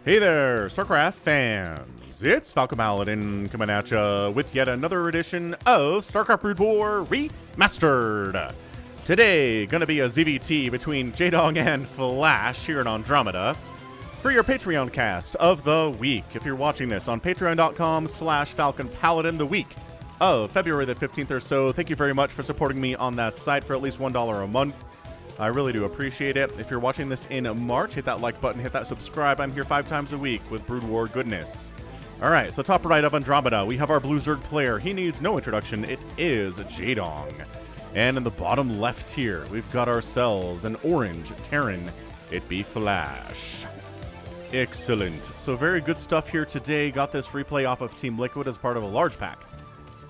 Hey there, StarCraft fans! It's Falcon Paladin coming at ya with yet another edition of StarCraft Brood War Remastered. Today, gonna be a ZVT between Jaedong and Flash here in Andromeda for your Patreon cast of the week. If you're watching this on patreon.com/Falcon Paladin the week of February the 15th or so, thank you very much for supporting me on that site for at least $1 a month. I really do appreciate it. If you're watching this in March, hit that like button, hit that subscribe. I'm here 5 times a week with Brood War goodness. All right, so top right of Andromeda, we have our Blue Zerg player. He needs no introduction. It is Jaedong. And in the bottom left here, we've got ourselves an orange Terran. It be Flash. Excellent. So very good stuff here today. Got this replay off of Team Liquid as part of a large pack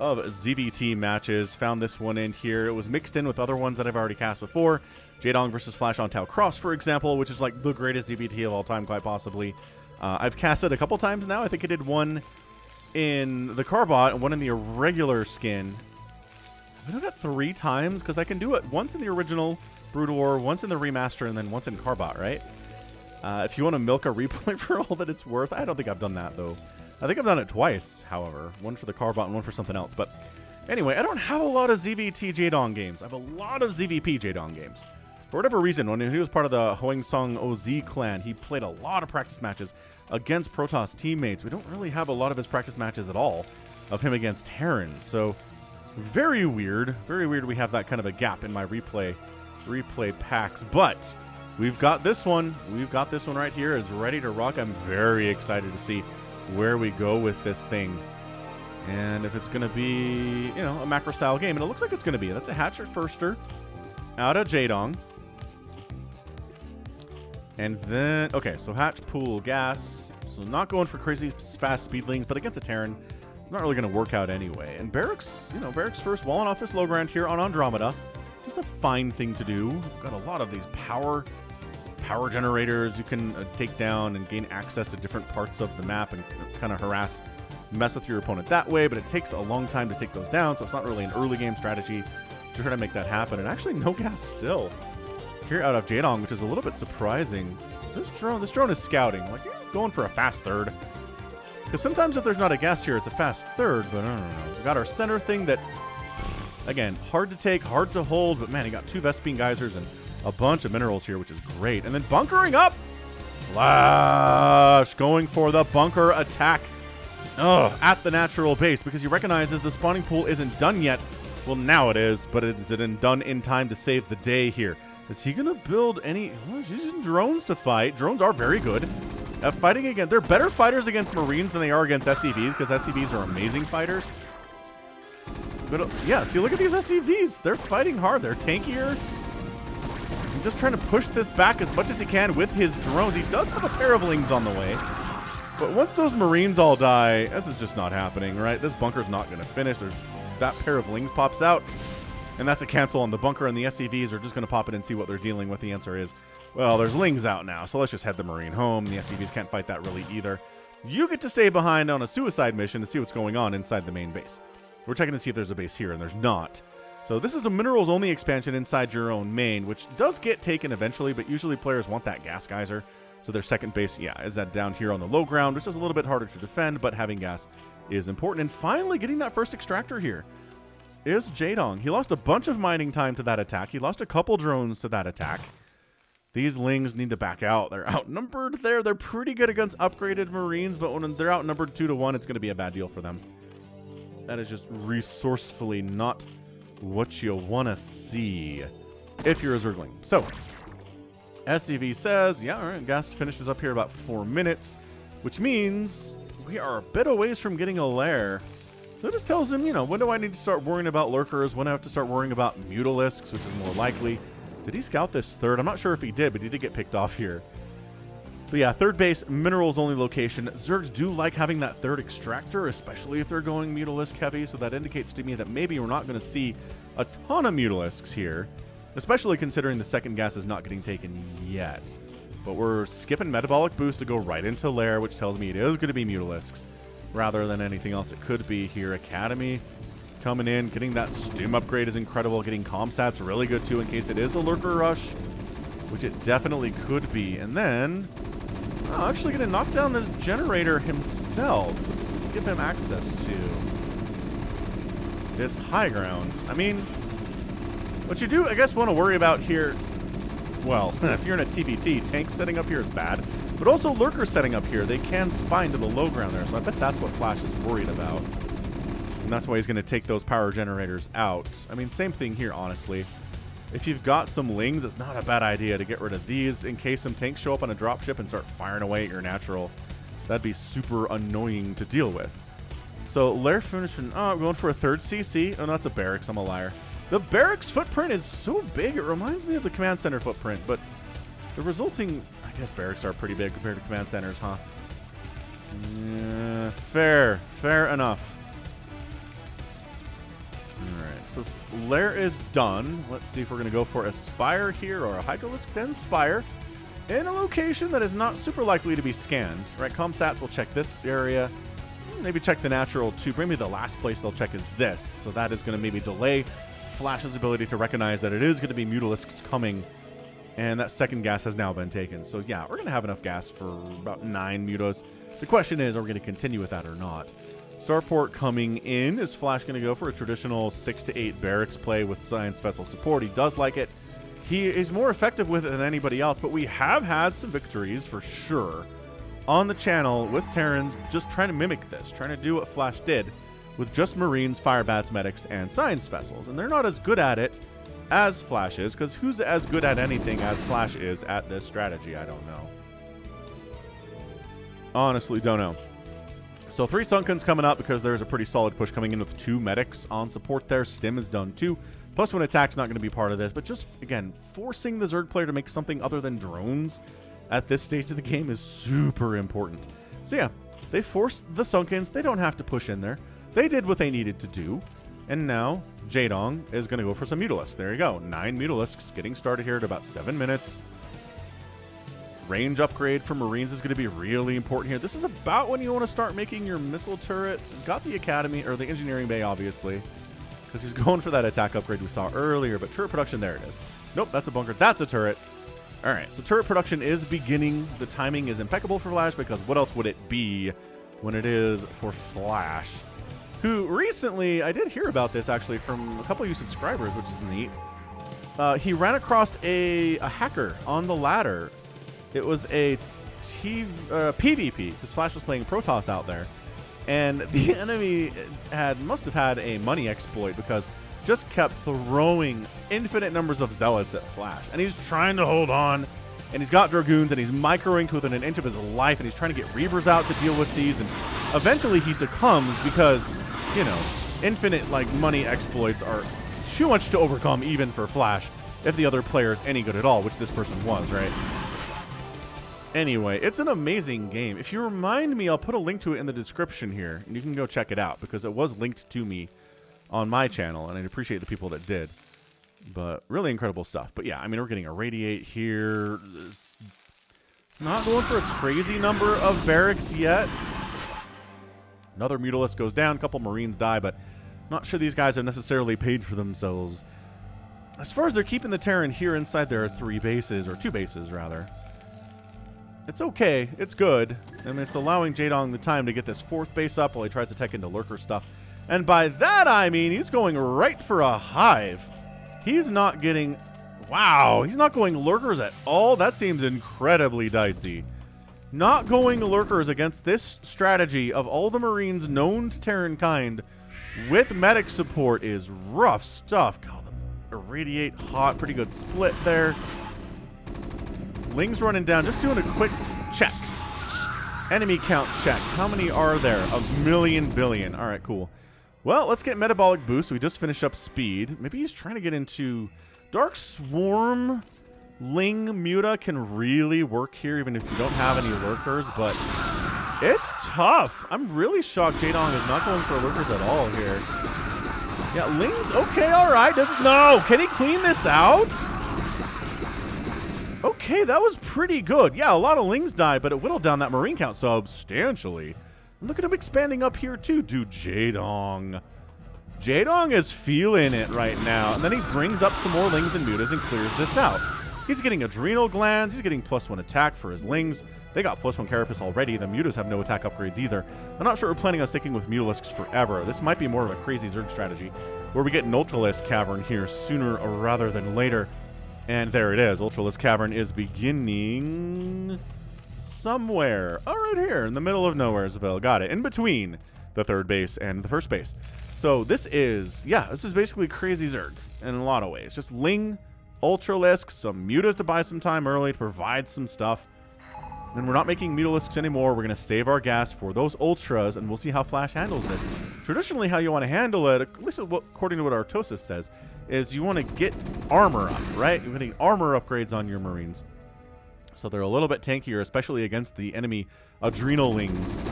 of ZVT matches. Found this one in here. It was mixed in with other ones that I've already cast before. Jaedong versus Flash on Tau Cross, for example, which is like the greatest ZVT of all time, quite possibly. I've cast it a couple times now. I think I did one in the Carbot and one in the irregular skin. I've done it 3 times because I can do it once in the original Brood War, once in the remaster, and then once in Carbot, right? If you want to milk a replay for all that it's worth, I don't think I've done that, though. I think I've done it twice, however. One for the Carbot and one for something else. But anyway, I don't have a lot of ZVT Jaedong games. I have a lot of ZVP Jaedong games. For whatever reason, when he was part of the Hoangsong OZ clan, he played a lot of practice matches against Protoss teammates. We don't really have a lot of his practice matches at all of him against Terrans. So very weird. Very weird we have that kind of a gap in my replay packs. But we've got this one. We've got this one right here. It's ready to rock. I'm very excited to see where we go with this thing. And if it's going to be, you know, a macro style game. And it looks like it's going to be. That's a Hatchet Firster out of Jaedong. And then, okay, so Hatch, Pool, Gas. So not going for crazy fast speedlings, but against a Terran, not really going to work out anyway. And Barracks, you know, Barracks first, walling off this low ground here on Andromeda. Just a fine thing to do. Got a lot of these power generators you can take down and gain access to different parts of the map and kind of mess with your opponent that way, but it takes a long time to take those down, so it's not really an early game strategy to try to make that happen. And actually no gas still here out of Jaedong, which is a little bit surprising. This drone is scouting, like going for a fast third. Because sometimes if there's not a gas here, it's a fast third, but I don't know. We got our center thing that, again, hard to take, hard to hold, but man, he got 2 Vespene geysers and a bunch of minerals here, which is great. And then bunkering up! Flash going for the bunker attack at the natural base because he recognizes the spawning pool isn't done yet. Well, now it is, but is it done in time to save the day here? Is he going to build any... Oh, he's using drones to fight. Drones are very good at fighting against... They're better fighters against Marines than they are against SCVs because SCVs are amazing fighters. But yeah, see, look at these SCVs. They're fighting hard. They're tankier. He's just trying to push this back as much as he can with his drones. He does have a pair of Lings on the way. But once those Marines all die, this is just not happening, right? This bunker's not going to finish. That pair of Lings pops out. And that's a cancel on the bunker, and the SCVs are just going to pop it and see what they're dealing with. The answer is, well, there's Lings out now, so let's just head the Marine home. The SCVs can't fight that really either. You get to stay behind on a suicide mission to see what's going on inside the main base. We're checking to see if there's a base here, and there's not. So this is a minerals-only expansion inside your own main, which does get taken eventually, but usually players want that gas geyser. So their second base, yeah, is that down here on the low ground, which is a little bit harder to defend, but having gas is important. And finally, getting that first extractor here is Jaedong. He lost a bunch of mining time to that attack. He lost a couple drones to that attack. These Lings need to back out. They're outnumbered there. They're pretty good against upgraded Marines, but when they're outnumbered 2-1, it's going to be a bad deal for them. That is just resourcefully not what you want to see if you're a Zergling. So, SCV says, yeah, all right, gas finishes up here about 4 minutes, which means we are a bit a ways from getting a lair. So it just tells him, you know, when do I need to start worrying about lurkers? When do I have to start worrying about mutalisks, which is more likely. Did he scout this third? I'm not sure if he did, but he did get picked off here. But yeah, third base, minerals only location. Zergs do like having that third extractor, especially if they're going mutalisk heavy. So that indicates to me that maybe we're not going to see a ton of mutalisks here, especially considering the second gas is not getting taken yet. But we're skipping metabolic boost to go right into lair, which tells me it is going to be mutalisks rather than anything else it could be here. Academy coming in, getting that stim upgrade is incredible. Getting comstats really good too in case it is a lurker rush, which it definitely could be. And then, Oh, actually going to knock down this generator himself. What does this give him access to? This high ground. I mean, what you do, I guess, want to worry about here, well, if you're in a TVT, tanks setting up here is bad, but also lurkers setting up here. They can spine to the low ground there, so I bet that's what Flash is worried about. And that's why he's going to take those power generators out. I mean, same thing here, honestly. If you've got some lings, it's not a bad idea to get rid of these in case some tanks show up on a dropship and start firing away at your natural. That'd be super annoying to deal with. So, Lair finished, oh, going for a third CC. Oh, no, that's a barracks. I'm a liar. The barracks footprint is so big, it reminds me of the command center footprint, but the resulting, I guess barracks are pretty big compared to command centers, huh? Yeah, fair enough. Alright, so Lair is done. Let's see if we're going to go for a Spire here, or a Hydralisk 10 Spire, in a location that is not super likely to be scanned. Right, ComSats will check this area, maybe check the natural too. Maybe the last place they'll check is this, so that is going to maybe delay Flash's ability to recognize that it is going to be Mutalisks coming, and that second gas has now been taken. So yeah, we're going to have enough gas for about 9 Mutos. The question is, are we going to continue with that or not? Starport coming in. Is Flash going to go for a traditional 6 to 8 barracks play with Science Vessel support? He does like it. He is more effective with it than anybody else, but we have had some victories for sure on the channel with Terrans just trying to mimic this, trying to do what Flash did with just Marines, Firebats, Medics, and Science Vessels. And they're not as good at it as Flash is, because who's as good at anything as Flash is at this strategy? I don't know. Honestly, don't know. So 3 Sunkens coming up because there's a pretty solid push coming in with 2 Medics on support there. Stim is done too. Plus 1 attack's not going to be part of this, but just, again, forcing the Zerg player to make something other than drones at this stage of the game is super important. So yeah, they forced the Sunkens. They don't have to push in there. They did what they needed to do, and now Jaedong is going to go for some Mutalisks. There you go. 9 Mutalisks getting started here at about 7 minutes. Range upgrade for Marines is going to be really important here. This is about when you want to start making your missile turrets. He's got the Academy, or the Engineering Bay, obviously, because he's going for that attack upgrade we saw earlier, but turret production, there it is. Nope, that's a bunker. That's a turret. All right, so turret production is beginning. The timing is impeccable for Flash, because what else would it be when it is for Flash? Who recently, I did hear about this actually from a couple of you subscribers, which is neat. He ran across a hacker on the ladder. It was a PvP, because Flash was playing Protoss out there. And the enemy must have had a money exploit, because just kept throwing infinite numbers of Zealots at Flash. And he's trying to hold on, and he's got Dragoons, and he's microing to within an inch of his life, and he's trying to get Reavers out to deal with these, and eventually he succumbs because, you know, infinite, like, money exploits are too much to overcome even for Flash if the other player is any good at all, which this person was, right? Anyway, it's an amazing game. If you remind me, I'll put a link to it in the description here, and you can go check it out, because it was linked to me on my channel, and I appreciate the people that did. But really incredible stuff. But yeah, I mean, we're getting a Radiate here. It's not going for a crazy number of barracks yet. Another Mutalisk goes down, a couple Marines die, but not sure these guys have necessarily paid for themselves. As far as they're keeping the Terran here inside, there are 3 bases, or 2 bases, rather. It's okay. It's good. And it's allowing Jaedong the time to get this 4th base up while he tries to tech into lurker stuff. And by that, I mean he's going right for a hive. He's not getting... Wow, he's not going lurkers at all. That seems incredibly dicey. Not going lurkers against this strategy of all the Marines known to Terran kind with medic support is rough stuff. God, the Irradiate hot, pretty good split there. Ling's running down, just doing a quick check. Enemy count check. How many are there? A million billion. All right, cool. Well, let's get metabolic boost. We just finished up speed. Maybe he's trying to get into Dark Swarm. Ling Muta can really work here, even if you don't have any lurkers, but it's tough. I'm really shocked Jaedong is not going for lurkers at all here. Yeah, Ling's okay, all right. No, can he clean this out? Okay, that was pretty good. Yeah, a lot of Lings died, but it whittled down that Marine count substantially. Look at him expanding up here, too. Dude, Jaedong. Jaedong is feeling it right now. And then he brings up some more Lings and Mutas and clears this out. He's getting adrenal glands. He's getting +1 attack for his lings. They got +1 carapace already. The mutas have no attack upgrades either. I'm not sure we're planning on sticking with mutalisks forever. This might be more of a crazy Zerg strategy where we get an Ultralisk Cavern here sooner rather than later. And there it is. Ultralisk Cavern is beginning somewhere. Oh, right here in the middle of Nowheresville. Got it. In between the third base and the first base. So this is, yeah, this is basically crazy Zerg in a lot of ways. Just Ling, Ultralisk, some mutas to buy some time early to provide some stuff. And we're not making Mutalisks anymore. We're going to save our gas for those Ultras, and we'll see how Flash handles this. Traditionally, how you want to handle it, at least according to what Artosis says, is you want to get armor up, right? You're getting armor upgrades on your Marines. So they're a little bit tankier, especially against the enemy Adrenalings,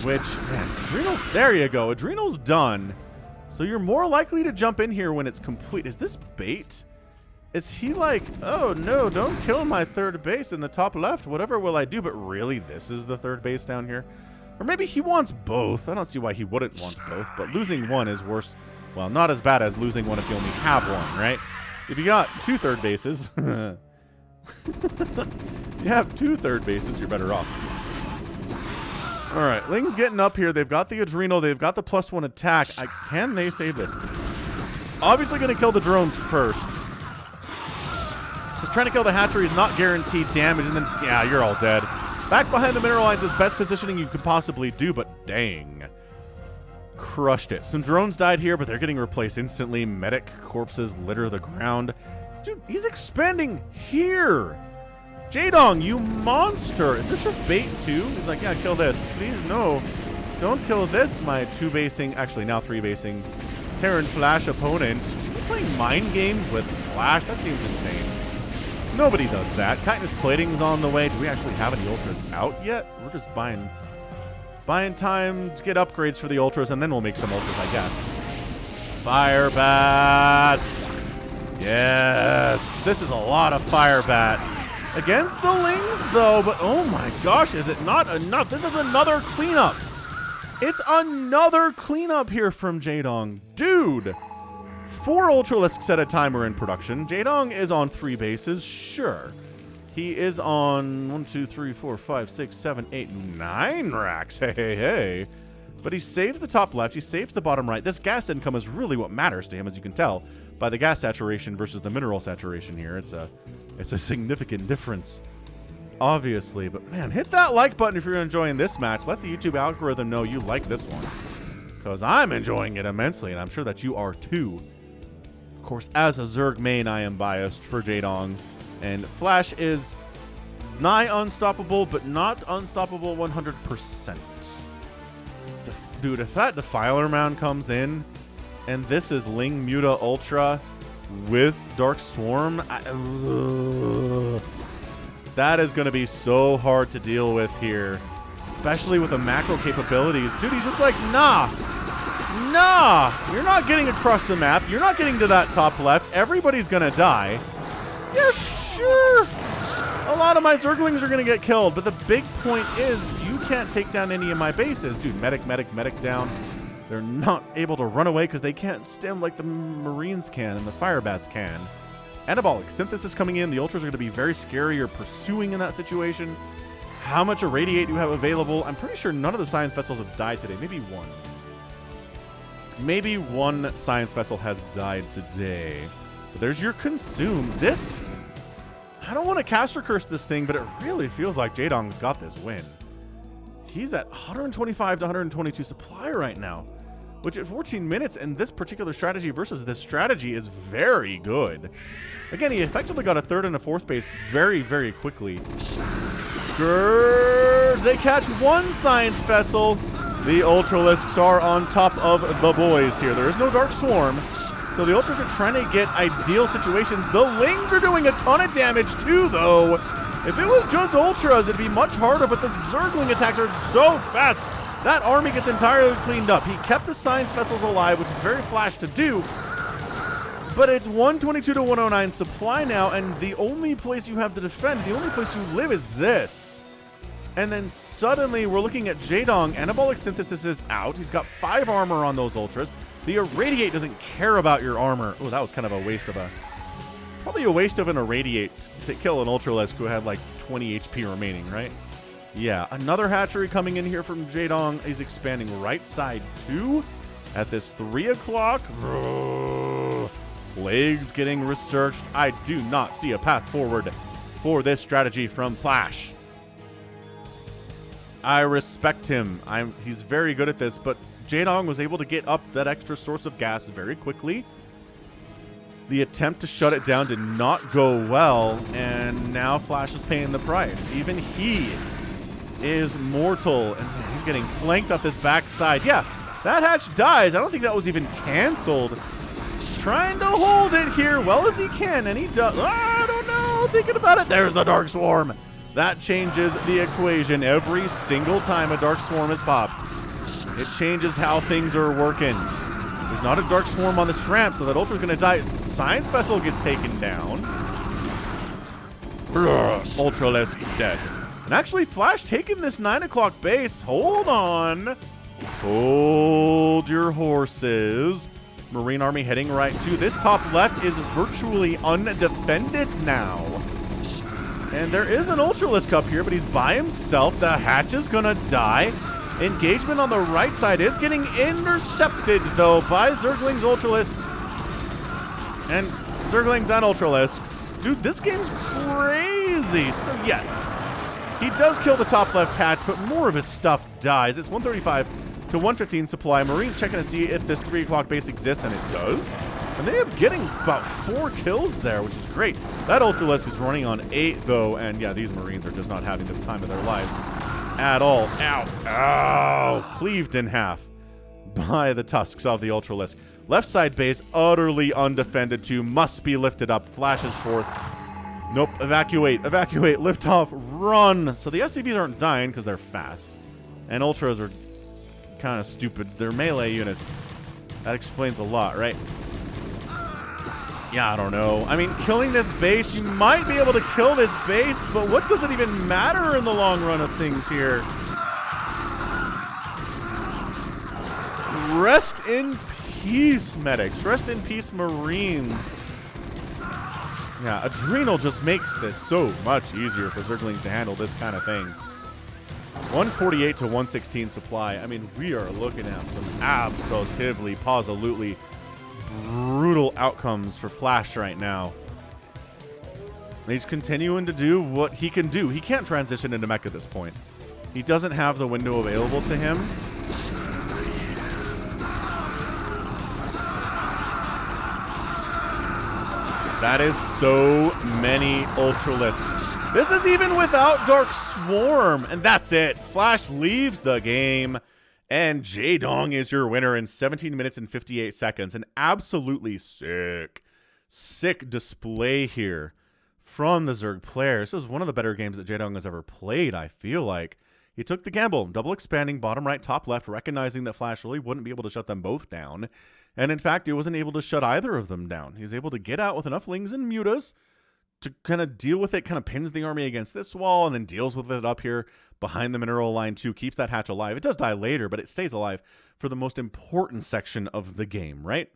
which, man, Adrenals, there you go. Adrenal's done. So you're more likely to jump in here when it's complete. Is this bait? Is he like, oh no, don't kill my third base in the top left. Whatever will I do? But really, this is the third base down here? Or maybe he wants both. I don't see why he wouldn't want both. But losing one is worse. Well, not as bad as losing one if you only have one, right? If you got 2 third bases, you have 2 third bases, you're better off. All right, Ling's getting up here. They've got the Adrenal. They've got the +1 attack. Can they save this? Obviously going to kill the drones first. Just trying to kill the hatchery is not guaranteed damage, and then, yeah, you're all dead. Back behind the mineral lines is best positioning you could possibly do, but dang. Crushed it. Some drones died here, but they're getting replaced instantly. Medic corpses litter the ground. Dude, he's expanding here. Jaedong, you monster. Is this just bait too? He's like, yeah, kill this. Please, no. Don't kill this, my 2 basing, actually now 3 basing, Terran Flash opponent. Should we be playing mind games with Flash? That seems insane. Nobody does that. Chitinous plating's on the way. Do we actually have any Ultras out yet? We're just buying time to get upgrades for the Ultras, and then we'll make some Ultras, I guess. Fire Bats. Yes. This is a lot of Fire Bat. Against the Lings, though, but oh my gosh, is it not enough? This is another cleanup. It's another cleanup here from Jaedong. Dude. 4 Ultralisks at a time are in production. Jaedong is on 3 bases, sure. He is on 1, 2, 3, 4, 5, 6, 7, 8, 9 racks. Hey, hey, hey. But he saved the top left. He saved the bottom right. This gas income is really what matters to him, as you can tell by the gas saturation versus the mineral saturation here. It's a significant difference, obviously. But man, hit that like button if you're enjoying this match. Let the YouTube algorithm know you like this one, because I'm enjoying it immensely, and I'm sure that you are too. Of course, as a Zerg main, I am biased for Jaedong, and Flash is nigh unstoppable, but not unstoppable 100%. Dude, if that Defiler Mound comes in, and this is Ling Muta Ultra with Dark Swarm, that is going to be so hard to deal with here, especially with the macro capabilities. Dude, he's just like, nah, you're not getting across the map. You're not getting to that top left. Everybody's going to die. Yeah, sure. A lot of my Zerglings are going to get killed, but the big point is you can't take down any of my bases. Dude, medic down. They're not able to run away because they can't stem like the Marines can and the Fire Bats can. Anabolic Synthesis coming in. The Ultras are going to be very scary or pursuing in that situation. How much Irradiate do you have available? I'm pretty sure none of the Science Vessels have died today. Maybe one. Maybe one Science Vessel has died today. But there's your Consume. This, I don't want to Caster Curse this thing, but it really feels like Jaedong's got this win. He's at 125 to 122 supply right now, which at 14 minutes and this particular strategy versus this strategy is very good. Again, he effectively got a 3rd and a 4th base very, very quickly. Scourge! They catch 1 Science Vessel. The Ultralisks are on top of the boys here. There is no Dark Swarm, so the Ultras are trying to get ideal situations. The Lings are doing a ton of damage too, though. If it was just Ultras, it'd be much harder, but the Zergling attacks are so fast. That army gets entirely cleaned up. He kept the Science Vessels alive, which is very Flash to do, but it's 122 to 109 supply now, and the only place you have to defend, the only place you live is this. And then suddenly we're looking at Jaedong. Anabolic Synthesis is out. He's got 5 armor on those Ultras. The Irradiate doesn't care about your armor. Oh, that was kind of a waste of a Probably a waste of an Irradiate to kill an Ultralisk who had like 20 HP remaining, right? Yeah, another hatchery coming in here from Jaedong. He's expanding right side 2 at this 3 o'clock. Legs getting researched. I do not see a path forward for this strategy from Flash. I respect him. He's very good at this, but Jaedong was able to get up that extra source of gas very quickly. The attempt to shut it down did not go well, and now Flash is paying the price. Even he is mortal, and he's getting flanked up this backside. Yeah, that hatch dies. I don't think that was even canceled. Trying to hold it here well as he can, and he does. I don't know. Thinking about it. There's the Dark Swarm. That changes the equation every single time a Dark Swarm is popped. It changes how things are working. There's not a Dark Swarm on this ramp, so that Ultra's going to die. Science Vessel gets taken down. Ultralisk dead. And actually, Flash taking this 9 o'clock base. Hold on. Hold your horses. Marine Army heading right to this top left is virtually undefended now. And there is an Ultralisk up here, but he's by himself. The hatch is going to die. Engagement on the right side is getting intercepted, though, by Zerglings, Ultralisks. And Zerglings and Ultralisks. Dude, this game's crazy. So, yes, he does kill the top left hatch, but more of his stuff dies. It's 135 to 115 supply. Marine checking to see if this 3 o'clock base exists, and it does. And they end up getting about 4 kills there, which is great. That Ultralisk is running on 8, though, and yeah, these Marines are just not having the time of their lives at all. Ow. Ow. Cleaved in half by the tusks of the Ultralisk. Left side base, utterly undefended too. Must be lifted up. Flashes forth. Nope. Evacuate. Evacuate. Lift off. Run. So the SCVs aren't dying because they're fast. And Ultras are kind of stupid. They're melee units. That explains a lot, right? Yeah, I don't know. I mean, killing this base, you might be able to kill this base, but what does it even matter in the long run of things here? Rest in peace, medics. Rest in peace, Marines. Yeah, Adrenal just makes this so much easier for Zerglings to handle this kind of thing. 148 to 116 supply. I mean, we are looking at some absolutely, positively brutal outcomes for Flash right now. He's continuing to do what he can do. He can't transition into mech at this point. He doesn't have the window available to him. That is so many Ultralisks. This is even without Dark Swarm, and that's it. Flash leaves the game. And Jaedong is your winner in 17 minutes and 58 seconds. An absolutely sick display here from the Zerg player. This is one of the better games that Jaedong has ever played, I feel like. He took the gamble, double expanding, bottom right, top left, recognizing that Flash really wouldn't be able to shut them both down. And in fact, he wasn't able to shut either of them down. He's able to get out with enough Lings and Mutas to kind of deal with it, kind of pins the army against this wall, and then deals with it up here behind the mineral line too, keeps that hatch alive. It does die later, but it stays alive for the most important section of the game, right?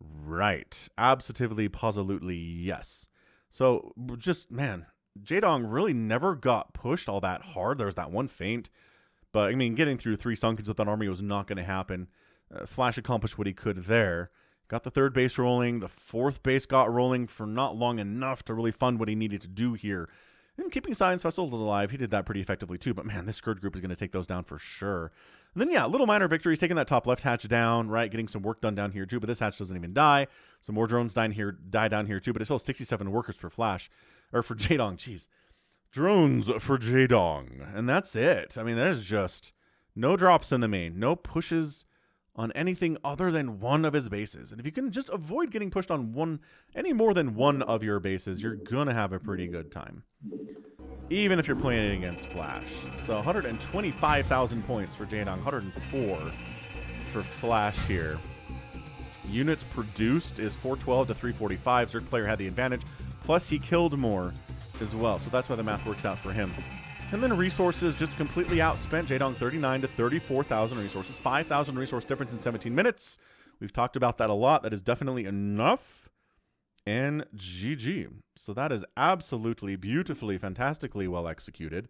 Right. Absolutely, positively, yes. So, just, man, Jaedong really never got pushed all that hard. There was that one feint, but, I mean, getting through 3 Sunkens with that army was not going to happen. Flash accomplished what he could there. Got the 3rd base rolling. The 4th base got rolling for not long enough to really fund what he needed to do here. And keeping Science Vessels alive, he did that pretty effectively too. But man, this Scourge group is going to take those down for sure. And then, yeah, little minor victories, taking that top left hatch down, right? Getting some work done down here too, but this hatch doesn't even die. Some more drones die down here too, but it's still 67 workers for Flash, or for Jaedong, jeez. Drones for Jaedong. And that's it. I mean, there's just no drops in the main, no pushes on anything other than one of his bases. And if you can just avoid getting pushed on any more than one of your bases, you're gonna have a pretty good time, even if you're playing it against Flash. So 125,000 points for Jaedong, 104 for Flash here. Units produced is 412 to 345. Zerg player had the advantage, plus he killed more as well, so that's why the math works out for him. And then resources just completely outspent. Jaedong 39 to 34,000 resources. 5,000 resource difference in 17 minutes. We've talked about that a lot. That is definitely enough. and GG. So that is absolutely, beautifully, fantastically well executed.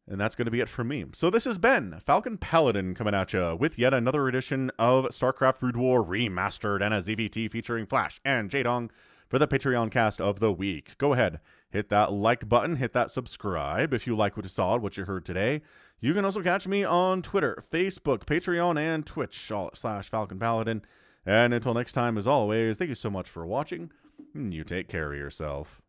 And that's going to be it for me. So this has been Falcon Paladin coming at you with yet another edition of StarCraft Brood War Remastered and a ZVT featuring Flash and Jaedong for the Patreon cast of the week. Go ahead, hit that like button, hit that subscribe if you like what you saw, what you heard today. You can also catch me on Twitter, Facebook, Patreon, and Twitch, all / Falcon Paladin. And until next time, as always, thank you so much for watching. You take care of yourself.